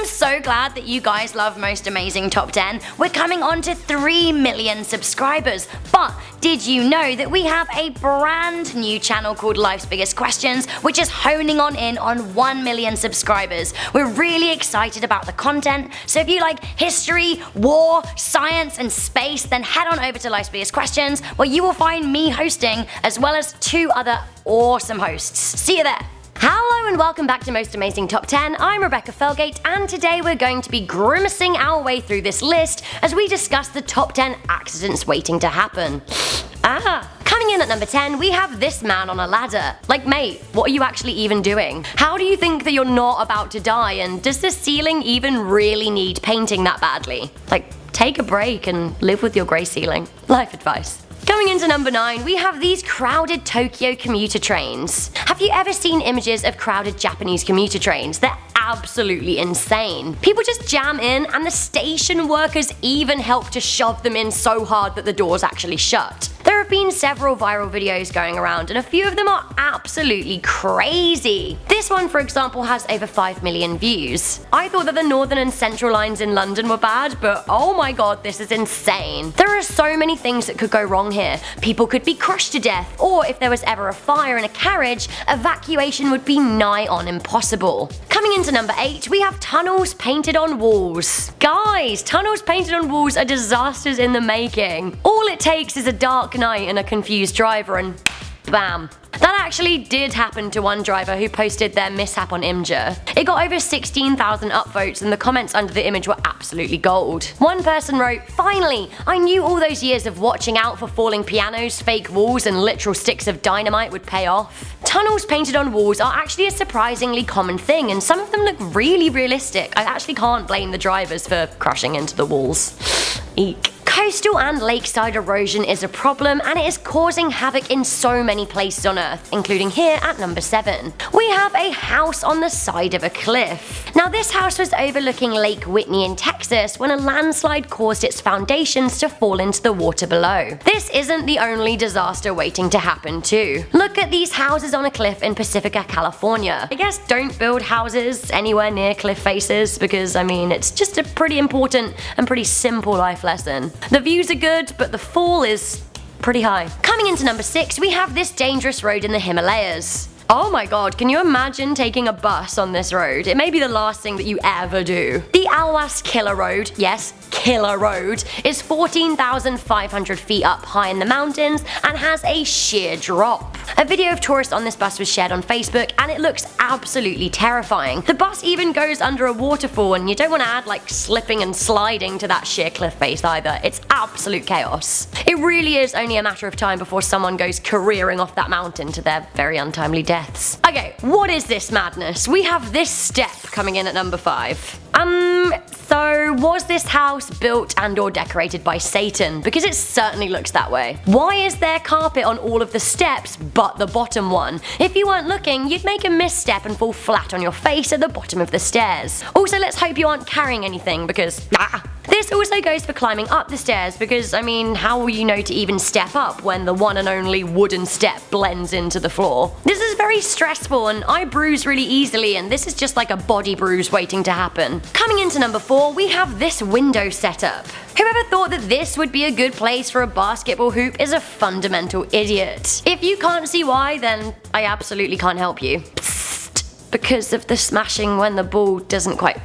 am so glad that you guys love Most Amazing Top 10. We're coming on to 3 million subscribers, but did you know that we have a brand new channel called Life's Biggest Questions, which is honing on in on 1 million subscribers. We're really excited about the content, so if you like history, war, science, and space, then head on over to Life's Biggest Questions, where you will find me hosting, as well as 2 other awesome hosts. See you there! Hello and welcome back to Most Amazing Top 10. I'm Rebecca Felgate, and today we're going to be grimacing our way through this list as we discuss the top 10 accidents waiting to happen. Coming in at number 10, we have this man on a ladder. Like, mate, what are you actually even doing? How do you think that you're not about to die, and does the ceiling even really need painting that badly? Like, take a break and live with your grey ceiling. Life advice. Coming into number 9, we have these crowded Tokyo commuter trains. Have you ever seen images of crowded Japanese commuter trains? They're absolutely insane. People just jam in, and the station workers even help to shove them in so hard that the doors actually shut. There have been several viral videos going around, and a few of them are absolutely crazy. This one, for example, has over 5 million views. I thought that the Northern and Central lines in London were bad, but oh my god, this is insane. There are so many things that could go wrong here. People could be crushed to death, or if there was ever a fire in a carriage, evacuation would be nigh on impossible. Coming into number 8, we have tunnels painted on walls. Guys, tunnels painted on walls are disasters in the making. All it takes is a dark night and a confused driver and bam. That actually did happen to one driver who posted their mishap on Imgur. It got over 16,000 upvotes, and the comments under the image were absolutely gold. One person wrote, "Finally, I knew all those years of watching out for falling pianos, fake walls, and literal sticks of dynamite would pay off." Tunnels painted on walls are actually a surprisingly common thing, and some of them look really realistic. I actually can't blame the drivers for crashing into the walls. Eek. Coastal and lakeside erosion is a problem, and it is causing havoc in so many places on Earth, including here at number 7. We have a house on the side of a cliff. Now, this house was overlooking Lake Whitney in Texas when a landslide caused its foundations to fall into the water below. This isn't the only disaster waiting to happen too. Look at these houses on a cliff in Pacifica, California. I guess don't build houses anywhere near cliff faces because, I mean, it's just a pretty important and pretty simple life lesson. The views are good, but the fall is pretty high. Coming into number 6, we have this dangerous road in the Himalayas. Oh my god, can you imagine taking a bus on this road? It may be the last thing that you ever do. The Alwas Killer Road, yes, Killer Road, is 14,500 feet up high in the mountains and has a sheer drop. A video of tourists on this bus was shared on Facebook, and it looks absolutely terrifying. The bus even goes under a waterfall, and you don't want to add like slipping and sliding to that sheer cliff face either. It's absolute chaos. It really is only a matter of time before someone goes careering off that mountain to their very untimely deaths. Okay, what is this madness? We have this step coming in at number 5. So was this house built and or decorated by Satan? Because it certainly looks that way. Why is there carpet on all of the steps but the bottom one? If you weren't looking, you'd make a misstep and fall flat on your face at the bottom of the stairs. Also, let's hope you aren't carrying anything because This also goes for climbing up the stairs because, I mean, how will you know to even step up when the one and only wooden step blends into the floor? This is very stressful, and I bruise really easily, and this is just like a body bruise waiting to happen. Coming into number 4, we have this window setup. Whoever thought that this would be a good place for a basketball hoop is a fundamental idiot. If you can't see why, then I absolutely can't help you. Psst, because of the smashing when the ball doesn't quite...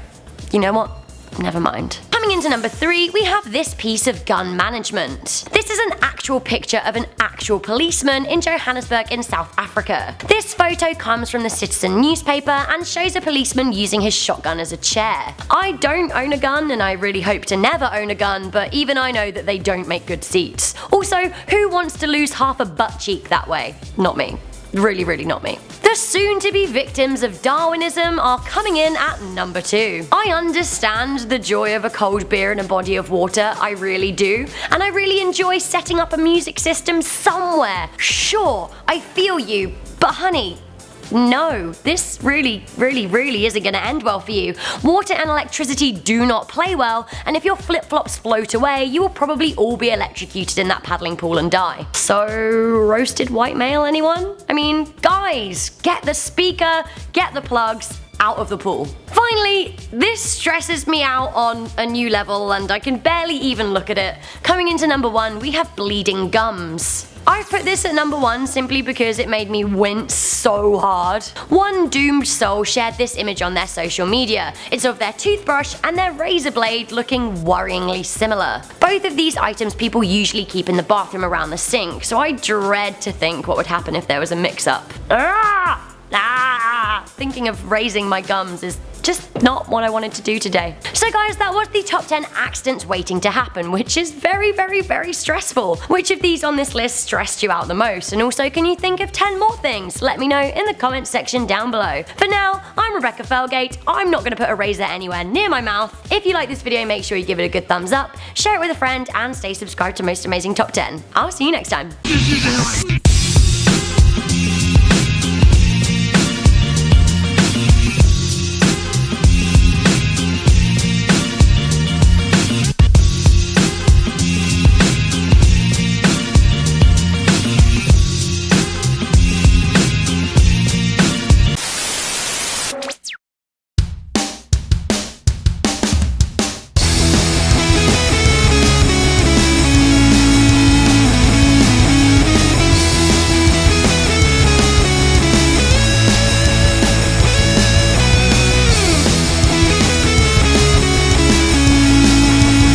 You know what? Never mind. Coming into number 3, we have this piece of gun management. This is an actual picture of an actual policeman in Johannesburg in South Africa. This photo comes from the Citizen newspaper and shows a policeman using his shotgun as a chair. I don't own a gun, and I really hope to never own a gun, but even I know that they don't make good seats. Also, who wants to lose half a butt cheek that way? Not me. Really not me. The soon-to-be victims of Darwinism are coming in at number 2. I understand the joy of a cold beer and a body of water, I really do, and I really enjoy setting up a music system somewhere. Sure, I feel you, but honey, no, this really isn't gonna end well for you. Water and electricity do not play well, and if your flip-flops float away, you will probably all be electrocuted in that paddling pool and die. So, roasted white male, anyone? I mean, guys, get the speaker, get the plugs, out of the pool. Finally, this stresses me out on a new level and I can barely even look at it. Coming into number 1, we have bleeding gums. I've put this at number 1 simply because it made me wince so hard. One doomed soul shared this image on their social media. It's of their toothbrush and their razor blade looking worryingly similar. Both of these items people usually keep in the bathroom around the sink, so I dread to think what would happen if there was a mix-up. Thinking of raising my gums is just not what I wanted to do today. So guys, that was the top 10 accidents waiting to happen, which is very, very, very stressful. Which of these on this list stressed you out the most? And also, can you think of 10 more things? Let me know in the comments section down below. For now, I'm Rebecca Felgate. I'm not gonna put a razor anywhere near my mouth. If you like this video, make sure you give it a good thumbs up, share it with a friend, and stay subscribed to Most Amazing Top 10. I'll see you next time.